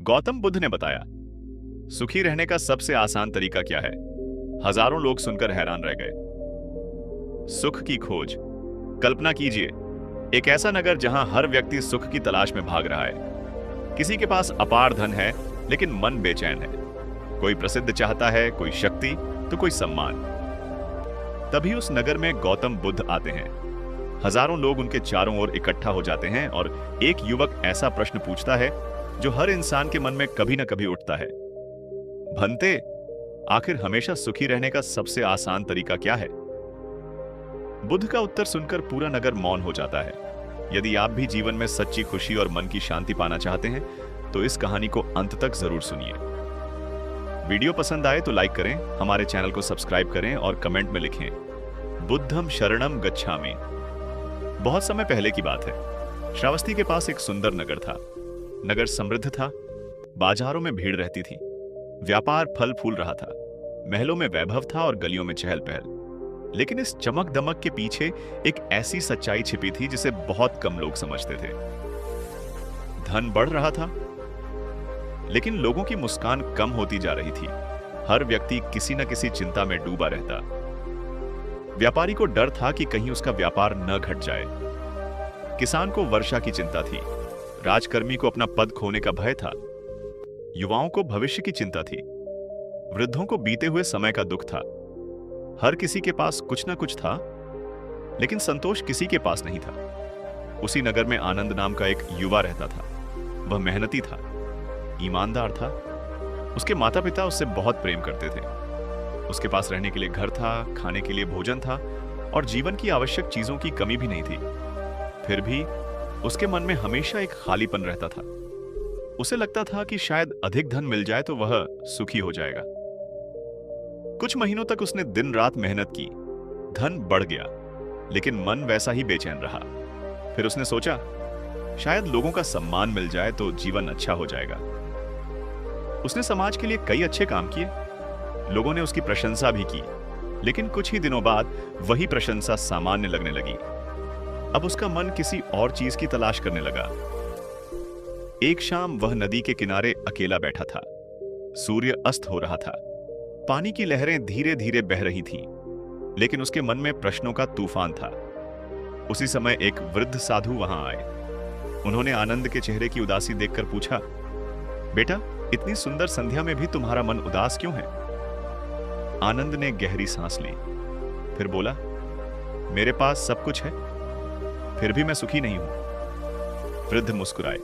गौतम बुद्ध ने बताया, सुखी रहने का सबसे आसान तरीका क्या है? हजारों लोग सुनकर हैरान रह गए। सुख की खोज। कल्पना कीजिए, एक ऐसा नगर जहां हर व्यक्ति सुख की तलाश में भाग रहा है। किसी के पास अपार धन है, लेकिन मन बेचैन है। कोई प्रसिद्ध चाहता है, कोई शक्ति, तो कोई सम्मान। तभी उस नगर में गौतम बुद्ध आते हैं। हजारों लोग उनके चारों ओर इकट्ठा हो जाते हैं और एक युवक ऐसा प्रश्न पूछता है जो हर इंसान के मन में कभी न कभी उठता है। भंते, आखिर हमेशा सुखी रहने का सबसे आसान तरीका क्या है? बुद्ध का उत्तर सुनकर पूरा नगर मौन हो जाता है। यदि आप भी जीवन में सच्ची खुशी और मन की शांति पाना चाहते हैं तो इस कहानी को अंत तक जरूर सुनिए। वीडियो पसंद आए तो लाइक करें, हमारे चैनल को सब्सक्राइब करें और कमेंट में लिखें, बुद्धम शरणम गच्छामि। बहुत समय पहले की बात है। श्रावस्ती के पास एक सुंदर नगर था। नगर समृद्ध था, बाजारों में भीड़ रहती थी, व्यापार फल फूल रहा था, महलों में वैभव था और गलियों में चहल पहल। लेकिन इस चमक दमक के पीछे एक ऐसी सच्चाई छिपी थी जिसे बहुत कम लोग समझते थे। धन बढ़ रहा था, लेकिन लोगों की मुस्कान कम होती जा रही थी। हर व्यक्ति किसी न किसी चिंता में डूबा रहता। व्यापारी को डर था कि कहीं उसका व्यापार न घट जाए। किसान को वर्षा की चिंता थी, राजकर्मी को अपना पद खोने का भय था, युवाओं को भविष्य की चिंता थी, वृद्धों को बीते हुए समय का दुख था। हर किसी के पास कुछ न कुछ था, लेकिन संतोष किसी के पास नहीं था। उसी नगर में आनंद नाम का एक युवा रहता था। वह मेहनती था, ईमानदार था। उसके माता पिता उससे बहुत प्रेम करते थे। उसके पास रहने के लिए घर था, खाने के लिए भोजन था और जीवन की आवश्यक चीजों की कमी भी नहीं थी। फिर भी उसके मन में हमेशा एक खालीपन रहता था। उसे लगता था कि शायद अधिक धन मिल जाए तो वह सुखी हो जाएगा। कुछ महीनों तक उसने दिन रात मेहनत की। धन बढ़ गया, लेकिन मन वैसा ही बेचैन रहा। फिर उसने सोचा, शायद लोगों का सम्मान मिल जाए तो जीवन अच्छा हो जाएगा। उसने समाज के लिए कई अच्छे काम किए। लोगों ने उसकी प्रशंसा भी की, लेकिन कुछ ही दिनों बाद वही प्रशंसा सामान्य लगने लगी। अब उसका मन किसी और चीज की तलाश करने लगा। एक शाम वह नदी के किनारे अकेला बैठा था। सूर्य अस्त हो रहा था। पानी की लहरें धीरे धीरे बह रही थीं, लेकिन उसके मन में प्रश्नों का तूफान था। उसी समय एक वृद्ध साधु वहां आए। उन्होंने आनंद के चेहरे की उदासी देखकर पूछा, बेटा, इतनी सुंदर संध्या में भी तुम्हारा मन उदास क्यों है? आनंद ने गहरी सांस ली, फिर बोला, मेरे पास सब कुछ है, फिर भी मैं सुखी नहीं हूं। वृद्ध मुस्कुराए।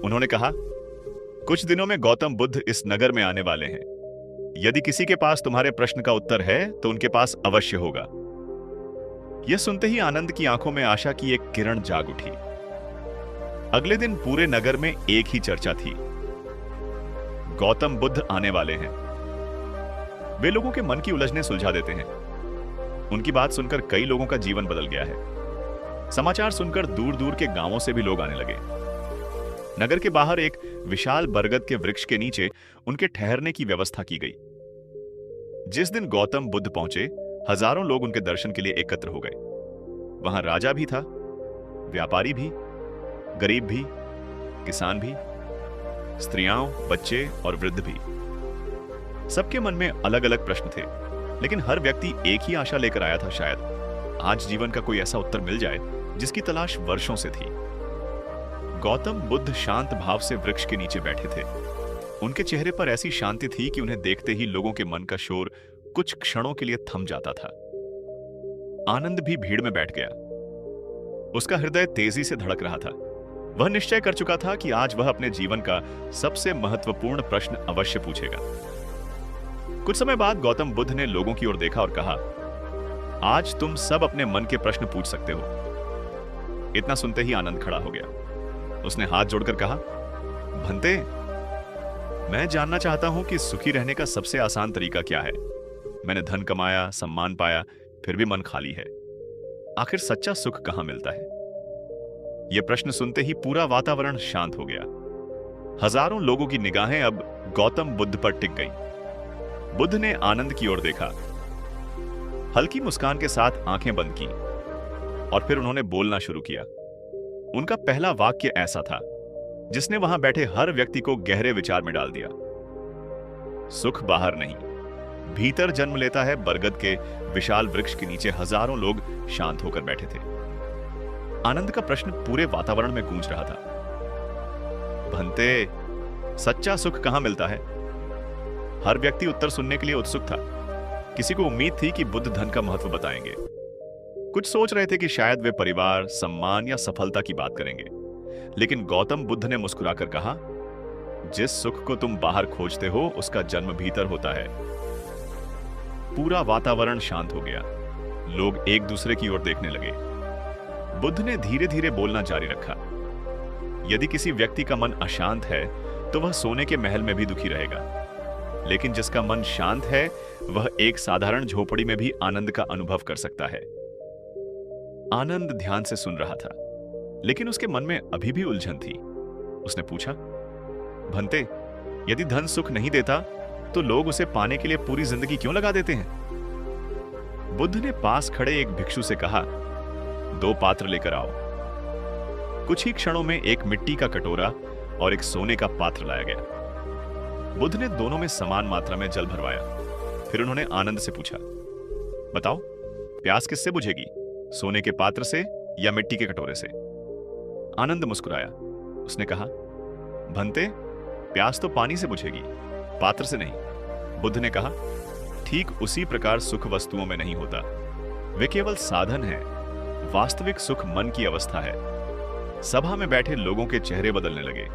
उन्होंने कहा, कुछ दिनों में गौतम बुद्ध इस नगर में आने वाले हैं। यदि किसी के पास तुम्हारे प्रश्न का उत्तर है तो उनके पास अवश्य होगा। यह सुनते ही आनंद की आंखों में आशा की एक किरण जाग उठी। अगले दिन पूरे नगर में एक ही चर्चा थी, गौतम बुद्ध आने वाले हैं। वे लोगों के मन की उलझनें सुलझा देते हैं। उनकी बात सुनकर कई लोगों का जीवन बदल गया है। समाचार सुनकर दूर दूर के गांवों से भी लोग आने लगे। नगर के बाहर एक विशाल बरगद के वृक्ष के नीचे उनके ठहरने की व्यवस्था की गई। जिस दिन गौतम बुद्ध पहुंचे, हजारों लोग उनके दर्शन के लिए एकत्र हो गए। वहां राजा भी था, व्यापारी भी, गरीब भी, किसान भी, स्त्रियां, बच्चे और वृद्ध भी। सबके मन में अलग अलग प्रश्न थे, लेकिन हर व्यक्ति एक ही आशा लेकर आया था, शायद आज जीवन का कोई ऐसा उत्तर मिल जाए जिसकी तलाश वर्षों से थी। गौतम बुद्ध शांत भाव से वृक्ष के नीचे बैठे थे। उनके चेहरे पर ऐसी शांति थी कि उन्हें देखते ही लोगों के मन का शोर कुछ क्षणों के लिए थम जाता था। आनंद भी भीड़ में बैठ गया। उसका हृदय तेजी से धड़क रहा था। वह निश्चय कर चुका था कि आज वह अपने जीवन का सबसे महत्वपूर्ण प्रश्न अवश्य पूछेगा। कुछ समय बाद गौतम बुद्ध ने लोगों की ओर देखा और कहा, आज तुम सब अपने मन के प्रश्न पूछ सकते हो। इतना सुनते ही आनंद खड़ा हो गया। उसने हाथ जोड़कर कहा, भंते, मैं जानना चाहता हूं कि सुखी रहने का सबसे आसान तरीका क्या है। मैंने धन कमाया, सम्मान पाया, फिर भी मन खाली है। आखिर सच्चा सुख कहां मिलता है? यह प्रश्न सुनते ही पूरा वातावरण शांत हो गया। हजारों लोगों की निगाहें अब गौतम बुद्ध पर टिक गईं। बुद्ध ने आनंद की ओर देखा, हल्की मुस्कान के साथ आंखें बंद की और फिर उन्होंने बोलना शुरू किया। उनका पहला वाक्य ऐसा था, जिसने वहां बैठे हर व्यक्ति को गहरे विचार में डाल दिया। सुख बाहर नहीं, भीतर जन्म लेता है। बरगद के विशाल वृक्ष के नीचे हजारों लोग शांत होकर बैठे थे। आनंद का प्रश्न पूरे वातावरण में गूंज रहा था। भंते, सच्चा सुख कहां मिलता है? हर व्यक्ति उत्तर सुनने के लिए उत्सुक था। किसी को उम्मीद थी कि बुद्ध धन का महत्व बताएंगे। कुछ सोच रहे थे कि शायद वे परिवार, सम्मान या सफलता की बात करेंगे। लेकिन गौतम बुद्ध ने मुस्कुराकर कहा, जिस सुख को तुम बाहर खोजते हो उसका जन्म भीतर होता है। पूरा वातावरण शांत हो गया। लोग एक दूसरे की ओर देखने लगे। बुद्ध ने धीरे धीरे बोलना जारी रखा। यदि किसी व्यक्ति का मन अशांत है तो वह सोने के महल में भी दुखी रहेगा, लेकिन जिसका मन शांत है वह एक साधारण झोपड़ी में भी आनंद का अनुभव कर सकता है। आनंद ध्यान से सुन रहा था, लेकिन उसके मन में अभी भी उलझन थी। उसने पूछा, भंते, यदि धन सुख नहीं देता तो लोग उसे पाने के लिए पूरी जिंदगी क्यों लगा देते हैं? बुद्ध ने पास खड़े एक भिक्षु से कहा, 2 पात्र लेकर आओ। कुछ ही क्षणों में एक मिट्टी का कटोरा और एक सोने का पात्र लाया गया। बुद्ध ने दोनों में समान मात्रा में जल भरवाया। फिर उन्होंने आनंद से पूछा, बताओ, प्यास किससे बुझेगी, सोने के पात्र से या मिट्टी के कटोरे से? आनंद मुस्कुराया। उसने कहा, भंते, प्यास तो पानी से बुझेगी, पात्र से नहीं। बुद्ध ने कहा, ठीक उसी प्रकार सुख वस्तुओं में नहीं होता, वे केवल साधन हैं। वास्तविक सुख मन की अवस्था है। सभा में बैठे लोगों के चेहरे बदलने लगे।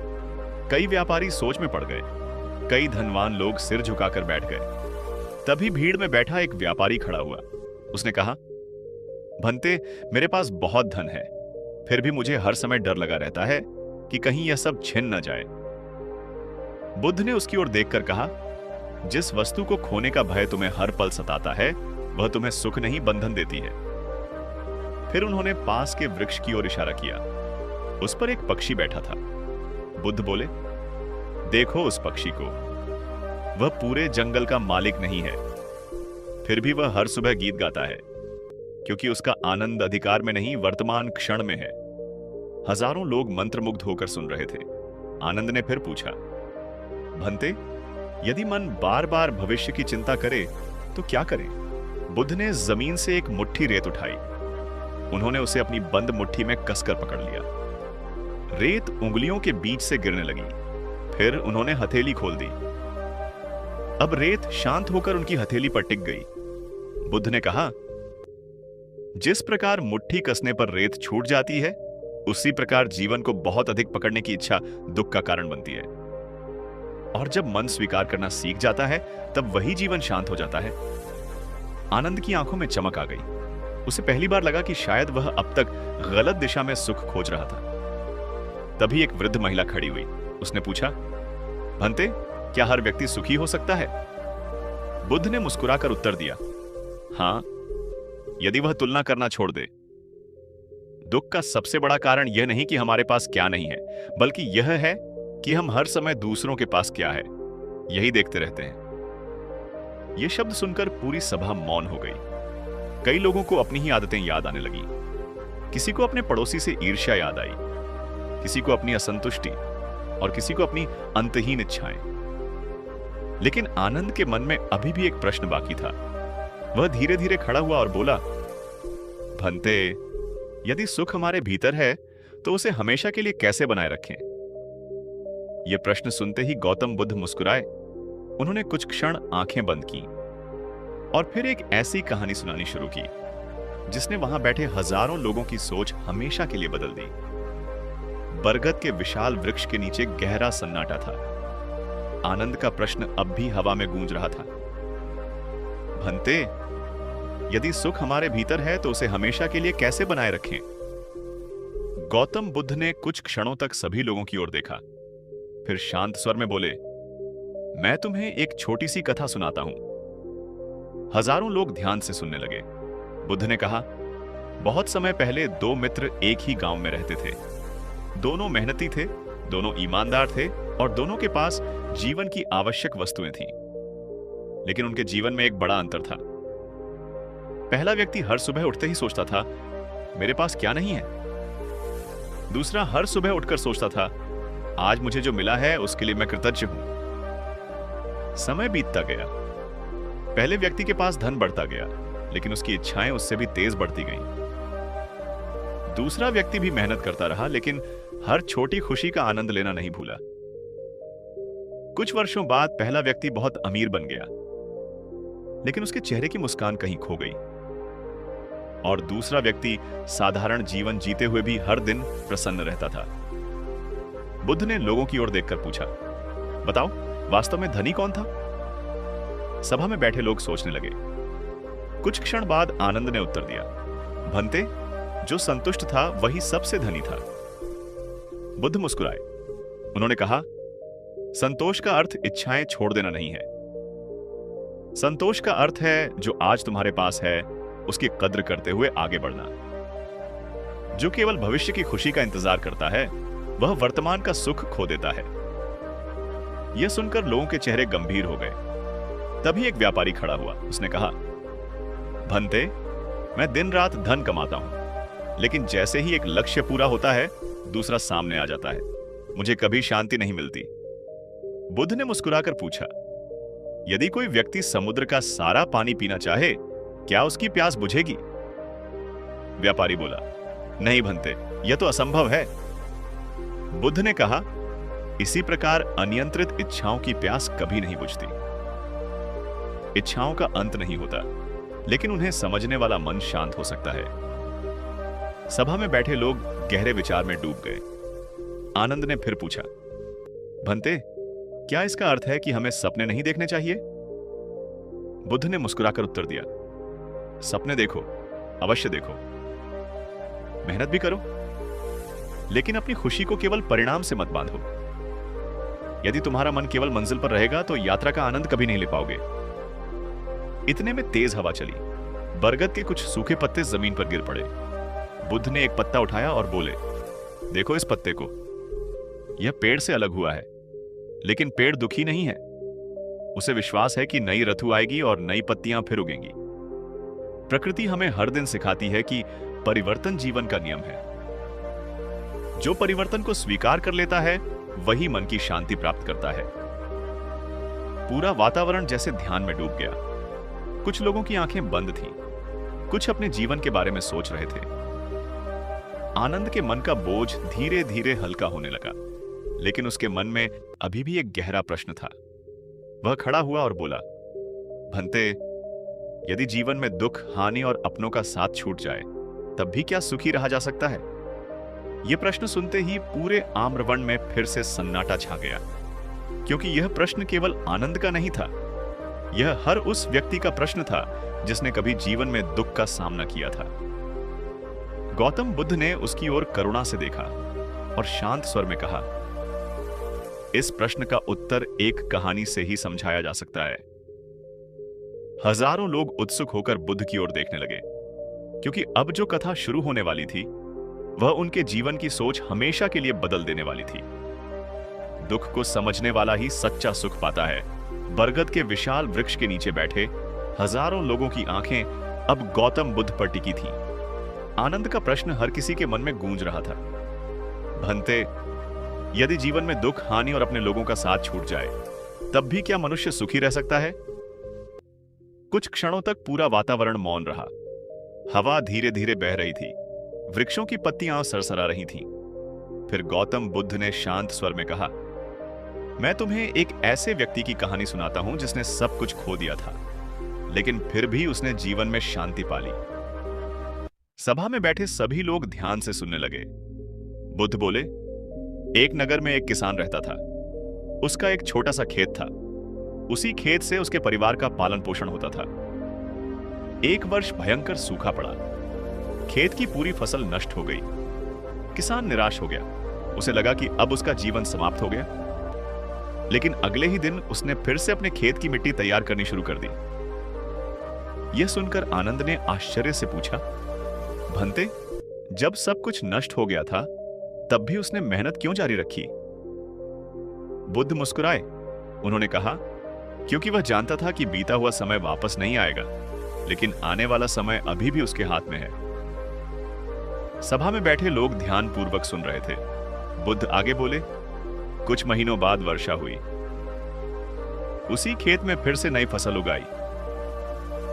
कई व्यापारी सोच में पड़ गए। कई धनवान लोग सिर झुकाकर बैठ गए। तभी भीड़ में बैठा एक व्यापारी खड़ा हुआ। उसने कहा, भंते, मेरे पास बहुत धन है, फिर भी मुझे हर समय डर लगा रहता है कि कहीं यह सब छिन न जाए। बुद्ध ने उसकी ओर देखकर कहा, जिस वस्तु को खोने का भय तुम्हें हर पल सताता है वह तुम्हें सुख नहीं बंधन देती है। फिर उन्होंने पास के वृक्ष की ओर इशारा किया। उस पर एक पक्षी बैठा था। बुद्ध बोले, देखो उस पक्षी को, वह पूरे जंगल का मालिक नहीं है, फिर भी वह हर सुबह गीत गाता है, क्योंकि उसका आनंद अधिकार में नहीं वर्तमान क्षण में है। हजारों लोग मंत्रमुग्ध होकर सुन रहे थे। आनंद ने फिर पूछा, भंते, यदि मन बार बार भविष्य की चिंता करे तो क्या करें? बुद्ध ने जमीन से एक मुट्ठी रेत उठाई। उन्होंने उसे अपनी बंद मुट्ठी में कसकर पकड़ लिया। रेत उंगलियों के बीच से गिरने लगी। फिर उन्होंने हथेली खोल दी। अब रेत शांत होकर उनकी हथेली पर टिक गई। बुद्ध ने कहा, जिस प्रकार मुट्ठी कसने पर रेत छूट जाती है, उसी प्रकार जीवन को बहुत अधिक पकड़ने की इच्छा दुख का कारण बनती है। और जब मन स्वीकार करना सीख जाता है तब वही जीवन शांत हो जाता है। आनंद की आंखों में चमक आ गई। उसे पहली बार लगा कि शायद वह अब तक गलत दिशा में सुख खोज रहा था। तभी एक वृद्ध महिला खड़ी हुई। उसने पूछा, भंते, क्या हर व्यक्ति सुखी हो सकता है? बुद्ध ने मुस्कुराकर उत्तर दिया, हां, यदि वह तुलना करना छोड़ दे। दुख का सबसे बड़ा कारण यह नहीं कि हमारे पास क्या नहीं है, बल्कि यह है कि हम हर समय दूसरों के पास क्या है यही देखते रहते हैं। यह शब्द सुनकर पूरी सभा मौन हो गई। कई लोगों को अपनी ही आदतें याद आने लगी। किसी को अपने पड़ोसी से ईर्ष्या याद आई, किसी को अपनी असंतुष्टि और किसी को अपनी अंतहीन इच्छाएं। लेकिन आनंद के मन में अभी भी एक प्रश्न बाकी था। वह धीरे धीरे खड़ा हुआ और बोला, भंते, यदि सुख हमारे भीतर है तो उसे हमेशा के लिए कैसे बनाए रखें? यह प्रश्न सुनते ही गौतम बुद्ध मुस्कुराए। उन्होंने कुछ क्षण आंखें बंद की और फिर एक ऐसी कहानी सुनानी शुरू की जिसने वहां बैठे हजारों लोगों की सोच हमेशा के लिए बदल दी। बरगद के विशाल वृक्ष के नीचे गहरा सन्नाटा था। आनंद का प्रश्न अब भी हवा में गूंज रहा था, भंते, यदि सुख हमारे भीतर है तो उसे हमेशा के लिए कैसे बनाए रखें? गौतम बुद्ध ने कुछ क्षणों तक सभी लोगों की ओर देखा, फिर शांत स्वर में बोले, मैं तुम्हें एक छोटी सी कथा सुनाता हूं। हजारों लोग ध्यान से सुनने लगे। बुद्ध ने कहा, बहुत समय पहले 2 मित्र एक ही गांव में रहते थे। दोनों मेहनती थे, दोनों ईमानदार थे और दोनों के पास जीवन की आवश्यक वस्तुएं थीं। लेकिन उनके जीवन में एक बड़ा अंतर था। पहला व्यक्ति हर सुबह उठते ही सोचता था, मेरे पास क्या नहीं है? दूसरा हर सुबह उठकर सोचता था, आज मुझे जो मिला है उसके लिए मैं कृतज्ञ हूं। समय बीतता गया। पहले व्यक्ति के पास धन बढ़ता गया, लेकिन उसकी इच्छाएं उससे भी तेज बढ़ती गईं। दूसरा व्यक्ति भी मेहनत करता रहा, लेकिन हर छोटी खुशी का आनंद लेना नहीं भूला। कुछ वर्षों बाद पहला व्यक्ति बहुत अमीर बन गया, लेकिन उसके चेहरे की मुस्कान कहीं खो गई। और दूसरा व्यक्ति साधारण जीवन जीते हुए भी हर दिन प्रसन्न रहता था। बुद्ध ने लोगों की ओर देखकर पूछा, बताओ, वास्तव में धनी कौन था? सभा में बैठे लोग सोचने लगे। कुछ क्षण बाद आनंद ने उत्तर दिया, भंते, जो संतुष्ट था वही सबसे धनी था। बुद्ध मुस्कुराए। उन्होंने कहा, संतोष का अर्थ इच्छाएं छोड़ देना नहीं है। संतोष का अर्थ है जो आज तुम्हारे पास है उसकी कद्र करते हुए आगे बढ़ना। जो केवल भविष्य की खुशी का इंतजार करता है वह वर्तमान का सुख खो देता है। यह सुनकर लोगों के चेहरे गंभीर हो गए। तभी एक व्यापारी खड़ा हुआ। उसने कहा, भंते, मैं दिन रात धन कमाता हूं, लेकिन जैसे ही एक लक्ष्य पूरा होता है दूसरा सामने आ जाता है। मुझे कभी शांति नहीं मिलती। बुद्ध ने मुस्कुराकर पूछा, यदि कोई व्यक्ति समुद्र का सारा पानी पीना चाहे, क्या उसकी प्यास बुझेगी? व्यापारी बोला, नहीं भंते, यह तो असंभव है। बुद्ध ने कहा, इसी प्रकार अनियंत्रित इच्छाओं की प्यास कभी नहीं बुझती। इच्छाओं का अंत नहीं होता, लेकिन उन्हें समझने वाला मन शांत हो सकता है। सभा में बैठे लोग गहरे विचार में डूब गए। आनंद ने फिर पूछा, भंते, क्या इसका अर्थ है कि हमें सपने नहीं देखने चाहिए? बुद्ध ने मुस्कुराकर उत्तर दिया, सपने देखो, अवश्य देखो, मेहनत भी करो, लेकिन अपनी खुशी को केवल परिणाम से मत बांधो। यदि तुम्हारा मन केवल मंजिल पर रहेगा तो यात्रा का आनंद कभी नहीं ले पाओगे। इतने में तेज हवा चली। बरगद के कुछ सूखे पत्ते जमीन पर गिर पड़े। बुद्ध ने एक पत्ता उठाया और बोले, देखो इस पत्ते को, यह पेड़ से अलग हुआ है, लेकिन पेड़ दुखी नहीं है। उसे विश्वास है कि नई ऋतु आएगी और नई पत्तियां फिर उगेंगी। प्रकृति हमें हर दिन सिखाती है कि परिवर्तन जीवन का नियम है। जो परिवर्तन को स्वीकार कर लेता है वही मन की शांति प्राप्त करता है। पूरा वातावरण जैसे ध्यान में डूब गया। कुछ लोगों की आंखें बंद थीं, कुछ अपने जीवन के बारे में सोच रहे थे। आनंद के मन का बोझ धीरे धीरे हल्का होने लगा, लेकिन उसके मन में अभी भी एक गहरा प्रश्न था। वह खड़ा हुआ और बोला, भंते, यदि जीवन में दुख, हानि और अपनों का साथ छूट जाए, तब भी क्या सुखी रहा जा सकता है? यह प्रश्न सुनते ही पूरे आम्रवन में फिर से सन्नाटा छा गया, क्योंकि यह प्रश्न केवल आनंद का नहीं था, यह हर उस व्यक्ति का प्रश्न था जिसने कभी जीवन में दुख का सामना किया था। गौतम बुद्ध ने उसकी ओर करुणा से देखा और शांत स्वर में कहा, इस प्रश्न का उत्तर एक कहानी से ही समझाया जा सकता है। हजारों लोग उत्सुक होकर बुद्ध की ओर देखने लगे, क्योंकि अब जो कथा शुरू होने वाली थी वह उनके जीवन की सोच हमेशा के लिए बदल देने वाली थी। दुख को समझने वाला ही सच्चा सुख पाता है। बरगद के विशाल वृक्ष के नीचे बैठे हजारों लोगों की आंखें अब गौतम बुद्ध पर टिकी थीं। आनंद का प्रश्न हर किसी के मन में गूंज रहा था, भंते, यदि जीवन में दुख, हानि और अपने लोगों का साथ छूट जाए, तब भी क्या मनुष्य सुखी रह सकता है? कुछ क्षणों तक पूरा वातावरण मौन रहा। हवा धीरे धीरे बह रही थी, वृक्षों की पत्तियां सरसरा रही थीं। फिर गौतम बुद्ध ने शांत स्वर में कहा, मैं तुम्हें एक ऐसे व्यक्ति की कहानी सुनाता हूं जिसने सब कुछ खो दिया था, लेकिन फिर भी उसने जीवन में शांति पाली। सभा में बैठे सभी लोग ध्यान से सुनने लगे। बुद्ध बोले, एक नगर में एक किसान रहता था। उसका एक छोटा सा खेत था। उसी खेत से उसके परिवार का पालन पोषण होता था। एक वर्ष भयंकर सूखा पड़ा। खेत की पूरी फसल नष्ट हो गई। किसान निराश हो गया। उसे लगा कि अब उसका जीवन समाप्त हो गया। लेकिन अगले ही दिन उसने फिर से अपने खेत की मिट्टी तैयार करनी शुरू कर दी। यह सुनकर आनंद ने आश्चर्य से पूछा, भंते, जब सब कुछ नष्ट हो गया था तब भी उसने मेहनत क्यों जारी रखी? बुद्ध मुस्कुराए। उन्होंने कहा, क्योंकि वह जानता था कि बीता हुआ समय वापस नहीं आएगा, लेकिन आने वाला समय अभी भी उसके हाथ में है। सभा में बैठे लोग ध्यानपूर्वक सुन रहे थे। बुद्ध आगे बोले, कुछ महीनों बाद वर्षा हुई। उसी खेत में फिर से नई फसल उगाई।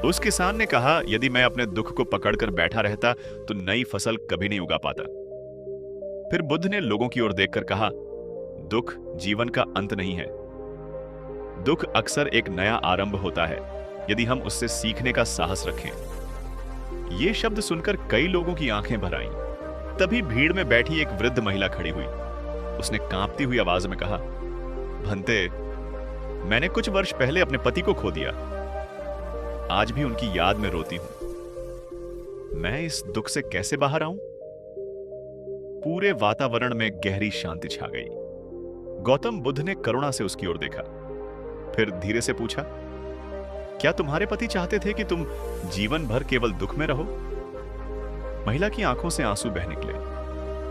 उस किसान ने कहा, यदि मैं अपने दुख को पकड़कर बैठा रहता तो नई फसल कभी नहीं उगा पाता। फिर बुद्ध ने लोगों की ओर देखकर कहा, दुख जीवन का अंत नहीं है। दुख अक्सर एक नया आरंभ होता है, यदि हम उससे सीखने का साहस रखें। ये शब्द सुनकर कई लोगों की आंखें भर आईं। तभी भीड़ में बैठी एक वृद्ध महिला खड़ी हुई। उसने कांपती हुई आवाज में कहा, भंते, मैंने कुछ वर्ष पहले अपने पति को खो दिया। आज भी उनकी याद में रोती हूं। मैं इस दुख से कैसे बाहर आऊं? पूरे वातावरण में गहरी शांति छा गई। गौतम बुद्ध ने करुणा से उसकी ओर देखा, फिर धीरे से पूछा, क्या तुम्हारे पति चाहते थे कि तुम जीवन भर केवल दुख में रहो? महिला की आंखों से आंसू बह निकले।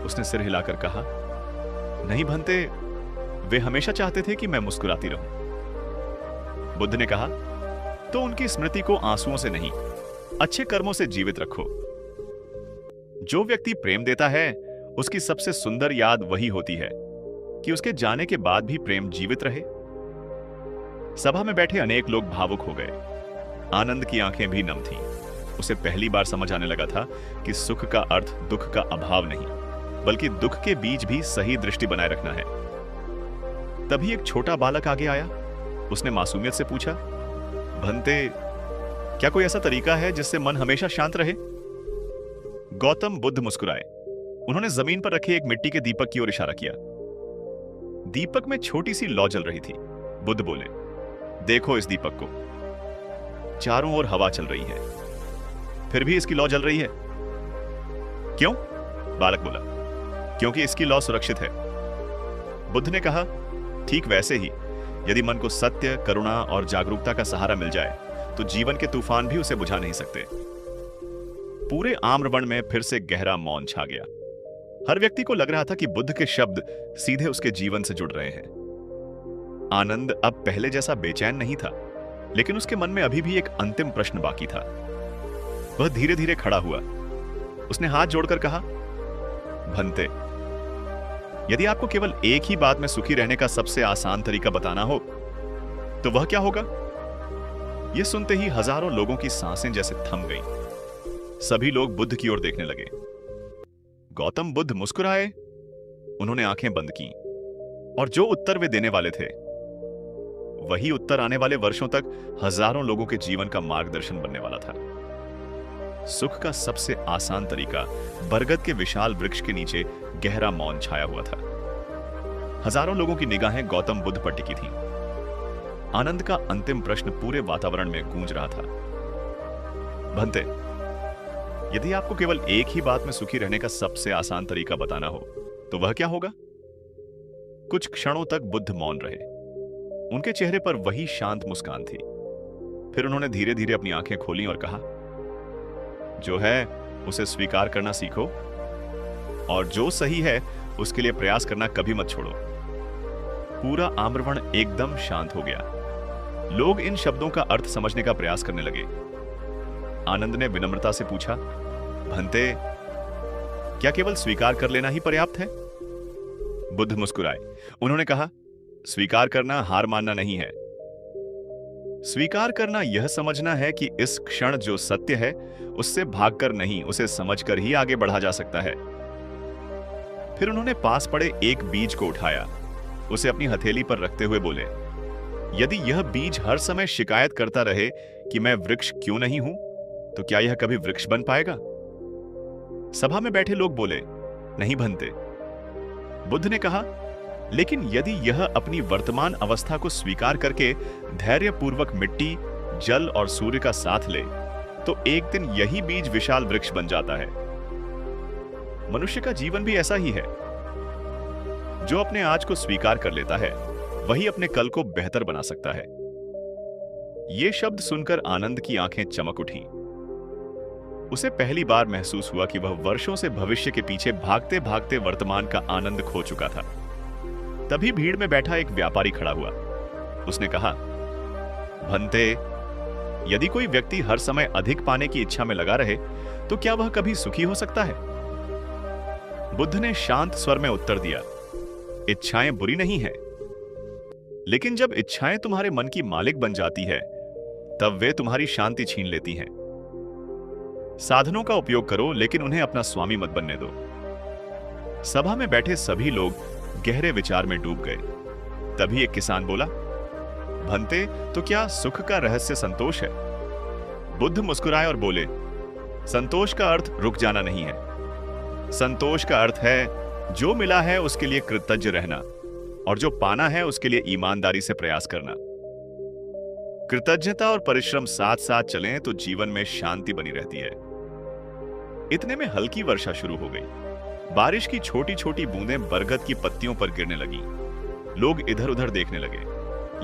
उसने सिर हिलाकर कहा, नहीं भंते, वे हमेशा चाहते थे कि मैं मुस्कुराती रहूं। बुद्ध ने कहा, तो उनकी स्मृति को आंसुओं से नहीं, अच्छे कर्मों से जीवित रखो। जो व्यक्ति प्रेम देता है, उसकी सबसे सुंदर याद वही होती है कि उसके जाने के बाद भी प्रेम जीवित रहे। सभा में बैठे अनेक लोग भावुक हो गए। आनंद की आंखें भी नम थीं। उसे पहली बार समझ आने लगा था कि सुख का अर्थ दुख का अभाव नहीं, बल्कि दुख के बीच भी सही दृष्टि बनाए रखना है। तभी एक छोटा बालक आगे आया। उसने मासूमियत से पूछा, भंते, क्या कोई ऐसा तरीका है जिससे मन हमेशा शांत रहे? गौतम बुद्ध मुस्कुराए। उन्होंने जमीन पर रखे एक मिट्टी के दीपक की ओर इशारा किया। दीपक में छोटी सी लौ जल रही थी। बुद्ध बोले, देखो इस दीपक को। चारों ओर हवा चल रही है, फिर भी इसकी लौ जल रही है। क्यों? बालक बोला, क्योंकि इसकी लौ सुरक्षित है। बुद्ध ने कहा, ठीक वैसे ही यदि मन को सत्य, करुणा और जागरूकता का सहारा मिल जाए तो जीवन के तूफान भी उसे बुझा नहीं सकते। पूरे आम्रवण में फिर से गहरा मौन छा गया। हर व्यक्ति को लग रहा था कि बुद्ध के शब्द सीधे उसके जीवन से जुड़ रहे हैं। आनंद अब पहले जैसा बेचैन नहीं था, लेकिन उसके मन में अभी भी एक अंतिम प्रश्न बाकी था। वह धीरे धीरे खड़ा हुआ। उसने हाथ जोड़कर कहा, भंते, यदि आपको केवल एक ही बात में सुखी रहने का सबसे आसान तरीका बताना हो तो वह क्या होगा? यह सुनते ही हजारों लोगों की सांसें जैसे थम गईं। सभी लोग बुद्ध की ओर देखने लगे। गौतम बुद्ध मुस्कुराए। उन्होंने आंखें बंद की और जो उत्तर वे देने वाले थे वही उत्तर आने वाले वर्षों तक हजारों लोगों के जीवन का मार्गदर्शन बनने वाला था। सुख का सबसे आसान तरीका बरगद के विशाल वृक्ष के नीचे गहरा मौन छाया हुआ था। हजारों लोगों की निगाहें गौतम बुद्ध पर टिकी थीं। आनंद का अंतिम प्रश्न पूरे वातावरण में गूंज रहा था। भंते, यदि आपको केवल एक ही बात में सुखी रहने का सबसे आसान तरीका बताना हो तो वह क्या होगा? कुछ क्षणों तक बुद्ध मौन रहे। उनके चेहरे पर वही शांत मुस्कान थी। फिर उन्होंने धीरे धीरे अपनी आंखें खोली और कहा, जो है उसे स्वीकार करना सीखो और जो सही है उसके लिए प्रयास करना कभी मत छोड़ो। पूरा आम्रवण एकदम शांत हो गया। लोग इन शब्दों का अर्थ समझने का प्रयास करने लगे। आनंद ने विनम्रता से पूछा, भंते, क्या केवल स्वीकार कर लेना ही पर्याप्त है? बुद्ध मुस्कुराए। उन्होंने कहा, स्वीकार करना हार मानना नहीं है। स्वीकार करना यह समझना है कि इस क्षण जो सत्य है उससे भागकर नहीं, उसे समझकर ही आगे बढ़ा जा सकता है। फिर उन्होंने पास पड़े एक बीज को उठाया, उसे अपनी हथेली पर रखते हुए बोले, यदि यह बीज हर समय शिकायत करता रहे कि मैं वृक्ष क्यों नहीं हूं, तो क्या यह कभी वृक्ष बन पाएगा? सभा में बैठे लोग बोले, नहीं भंते। बुद्ध ने कहा, लेकिन यदि यह अपनी वर्तमान अवस्था को स्वीकार करके धैर्यपूर्वक मिट्टी, जल और सूर्य का साथ ले तो एक दिन यही बीज विशाल वृक्ष बन जाता है। मनुष्य का जीवन भी ऐसा ही है। जो अपने आज को स्वीकार कर लेता है वही अपने कल को बेहतर बना सकता है। ये शब्द सुनकर आनंद की आंखें चमक उठी। उसे पहली बार महसूस हुआ कि वह वर्षों से भविष्य के पीछे भागते भागते वर्तमान का आनंद खो चुका था। तभी भीड़ में बैठा एक व्यापारी खड़ा हुआ। उसने कहा, भंते, यदि कोई व्यक्ति हर समय अधिक पाने की इच्छा में लगा रहे तो क्या वह कभी सुखी हो सकता है? बुद्ध ने शांत स्वर में उत्तर दिया, इच्छाएं बुरी नहीं हैं, लेकिन जब इच्छाएं तुम्हारे मन की मालिक बन जाती है तब वे तुम्हारी शांति छीन लेती हैं। साधनों का उपयोग करो, लेकिन उन्हें अपना स्वामी मत बनने दो। सभा में बैठे सभी लोग गहरे विचार में डूब गए। तभी एक किसान बोला, भंते, तो क्या सुख का रहस्य संतोष है? बुद्ध मुस्कुराए और बोले, संतोष का अर्थ रुक जाना नहीं है। संतोष का अर्थ है जो मिला है उसके लिए कृतज्ञ रहना, और जो पाना है उसके लिए ईमानदारी से प्रयास करना। कृतज्ञता और परिश्रम साथ साथ चलें तो जीवन में शांति बनी रहती है। इतने में हल्की वर्षा शुरू हो गई। बारिश की छोटी छोटी बूंदें बरगद की पत्तियों पर गिरने लगी। लोग इधर उधर देखने लगे,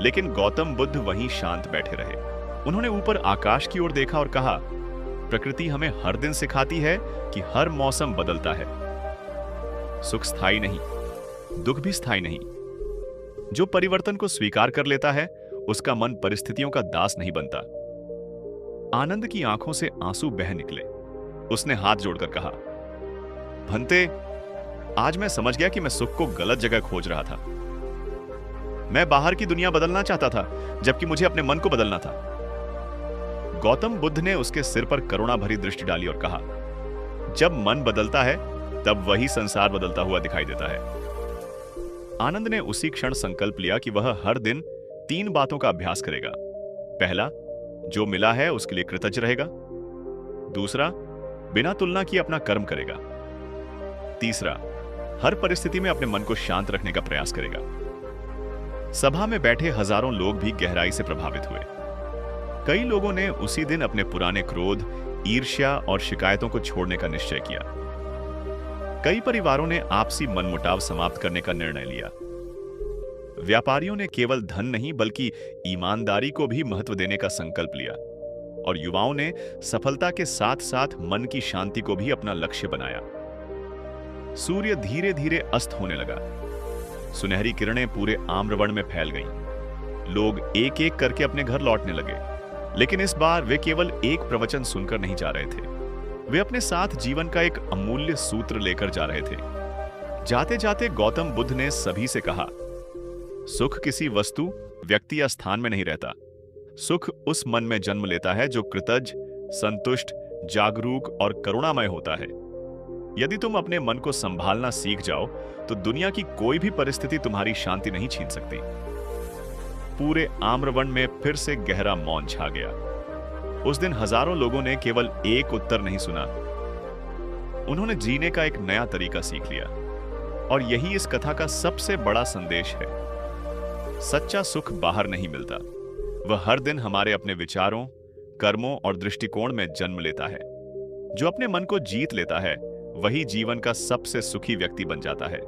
लेकिन गौतम बुद्ध वहीं शांत बैठे रहे। उन्होंने ऊपर आकाश की ओर देखा और कहा, प्रकृति हमें हर दिन सिखाती है कि हर मौसम बदलता है। सुख स्थायी नहीं, दुख भी स्थायी नहीं। जो परिवर्तन को स्वीकार कर लेता है उसका मन परिस्थितियों का दास नहीं बनता। आनंद की आंखों से आंसू बह निकले। उसने हाथ जोड़कर कहा, भंते, आज मैं समझ गया कि मैं सुख को गलत जगह खोज रहा था। मैं बाहर की दुनिया बदलना चाहता था, जबकि मुझे अपने मन को बदलना था। गौतम बुद्ध ने उसके सिर पर करुणा भरी दृष्टि डाली और कहा, जब मन बदलता है तब वही संसार बदलता हुआ दिखाई देता है। आनंद ने उसी क्षण संकल्प लिया कि वह हर दिन 3 बातों का अभ्यास करेगा। पहला, जो मिला है उसके लिए कृतज्ञ रहेगा। दूसरा, बिना तुलना किए अपना कर्म करेगा। तीसरा, हर परिस्थिति में अपने मन को शांत रखने का प्रयास करेगा। सभा में बैठे हजारों लोग भी गहराई से प्रभावित हुए। कई लोगों ने उसी दिन अपने पुराने क्रोध, ईर्ष्या और शिकायतों को छोड़ने का निश्चय किया। कई परिवारों ने आपसी मनमुटाव समाप्त करने का निर्णय लिया। व्यापारियों ने केवल धन नहीं बल्कि ईमानदारी को भी महत्व देने का संकल्प लिया, और युवाओं ने सफलता के साथ साथ मन की शांति को भी अपना लक्ष्य बनाया। सूर्य धीरे धीरे अस्त होने लगा। सुनहरी किरणें पूरे आम्रवण में फैल गईं। लोग एक एक करके अपने घर लौटने लगे, लेकिन इस बार वे केवल एक प्रवचन सुनकर नहीं जा रहे थे। वे अपने साथ जीवन का एक अमूल्य सूत्र लेकर जा रहे थे। जाते जाते गौतम बुद्ध ने सभी से कहा, सुख किसी वस्तु, व्यक्ति या स्थान में नहीं रहता। सुख उस मन में जन्म लेता है जो कृतज्ञ, संतुष्ट, जागरूक और करुणामय होता है। यदि तुम अपने मन को संभालना सीख जाओ तो दुनिया की कोई भी परिस्थिति तुम्हारी शांति नहीं छीन सकती। पूरे आम्रवण में फिर से गहरा मौन छा गया। उस दिन हजारों लोगों ने केवल एक उत्तर नहीं सुना, उन्होंने जीने का एक नया तरीका सीख लिया। और यही इस कथा का सबसे बड़ा संदेश है। सच्चा सुख बाहर नहीं मिलता, वह हर दिन हमारे अपने विचारों, कर्मों और दृष्टिकोण में जन्म लेता है। जो अपने मन को जीत लेता है वही जीवन का सबसे सुखी व्यक्ति बन जाता है।